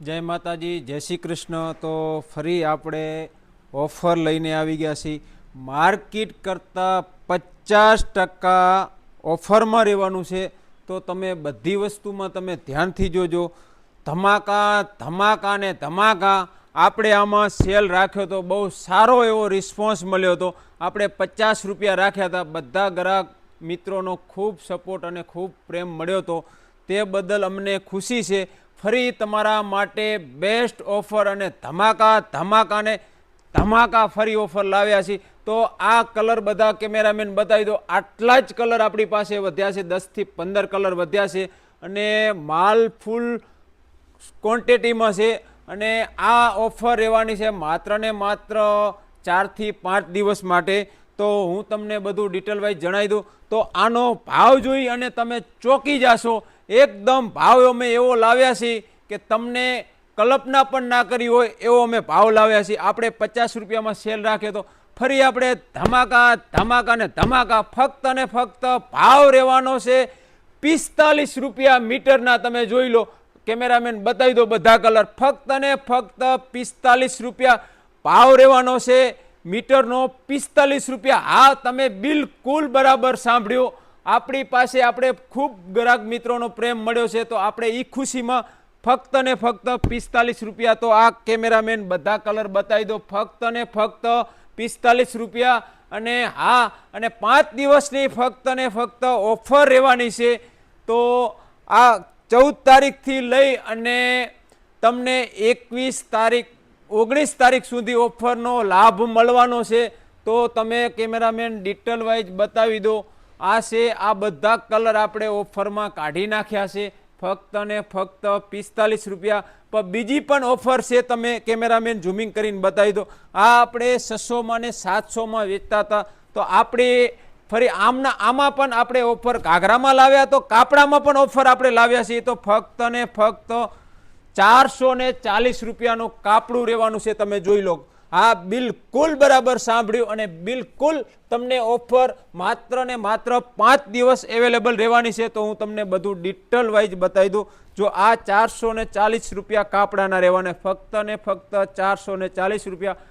જય માતાજી, જય શ્રી કૃષ્ણ। તો ફરી આપણે ઓફર લઈને આવી ગયા છીએ। માર્કેટ કરતાં 50% ઓફરમાં રહેવાનું છે। તો તમે બધી વસ્તુમાં તમે ધ્યાનથી જોજો। ધમાકા ધમાકા ને ધમાકા આપણે આમાં સેલ રાખ્યો તો બહુ સારો એવો રિસ્પોન્સ મળ્યો હતો। આપણે 50 રૂપિયા રાખ્યા હતા। બધા ગ્રાહક મિત્રોનો ખૂબ સપોર્ટ અને ખૂબ પ્રેમ મળ્યો હતો, તે બદલ અમને ખુશી છે। ફરી તમારા માટે બેસ્ટ ઓફર અને ધમાકા ધમાકા ને ધમાકા ફરી ઓફર લાવ્યા છે। તો આ કલર બધા કેમેરામેન બતાવી દો। આટલા જ કલર આપણી પાસે વધ્યા છે, 10 થી 15 કલર વધ્યા છે અને માલ ફૂલ ક્વોન્ટિટીમાં છે। અને આ ઓફર રહેવાની છે માત્ર ને માત્ર 4 થી 5 દિવસ માટે। તો હું તમને બધું ડિટેલ વાઇઝ જણાવી દઉં। તો આનો ભાવ જોઈ અને તમે ચોંકી જશો। એકદમ ભાવ અમે એવો લાવ્યા છે કે તમને કલ્પના પણ ના કરી હોય એવો અમે ભાવ લાવ્યા છીએ। આપણે 50 રૂપિયામાં સેલ રાખ્યો તો ફરી આપણે ધમાકા ધમાકા ને ધમાકા ફક્ત ને ફક્ત ભાવ રહેવાનો છે 45 રૂપિયા મીટરના। તમે જોઈ લો, કેમેરામેન બતાવી દો બધા કલર। ફક્ત ને ફક્ત 45 રૂપિયા ભાવ રહેવાનો છે મીટરનો, 45 રૂપિયા। હા, તમે બિલકુલ બરાબર સાંભળ્યું। આપણી પાસે આપણે ખૂબ ગ્રાહક મિત્રોનો પ્રેમ મળ્યો છે, તો આપણે એ ખુશીમાં ફક્ત ને ફક્ત 45 રૂપિયા। તો આ કેમેરામેન બધા કલર બતાવી દો। ફક્ત ને ફક્ત 45 રૂપિયા। અને હા, અને 5 દિવસની ફક્ત ને ફક્ત ઓફર રહેવાની છે। તો આ 14 તારીખથી લઈ અને તમને 21 તારીખ 19 તારીખ સુધી ઓફરનો લાભ મળવાનો છે। તો તમે કેમેરામેન ડિટેલ વાઇઝ બતાવી દો। આ છે, આ બધા કલર આપણે ઓફરમાં કાઢી નાખ્યા છે ફક્ત ને ફક્ત 45 રૂપિયા। પણ બીજી પણ ઓફર છે, તમે કેમેરામેન ઝૂમિંગ કરીને બતાવી દો। આ આપણે 600માં ને 700માં વેચતા હતા, તો આપણે ફરી આમાં પણ આપણે ઓફર ઘાઘરામાં લાવ્યા, તો કાપડામાં પણ ઓફર આપણે લાવ્યા છીએ। તો ફક્ત ને ફક્ત 440 રૂપિયાનું કાપડું રહેવાનું છે, તમે જોઈ લો। હા, બિલકુલ બરાબર સાંભળ્યું અને બિલકુલ તમને ઓફર માત્ર ને માત્ર 5 દિવસ અવેલેબલ રહેવાની છે। તો હું તમને બધું ડિટેલ વાઇઝ બતાવી દઉં। જો આ 440 રૂપિયા કાપડાના રહેવાના, ફક્ત ને ફક્ત 440 રૂપિયા।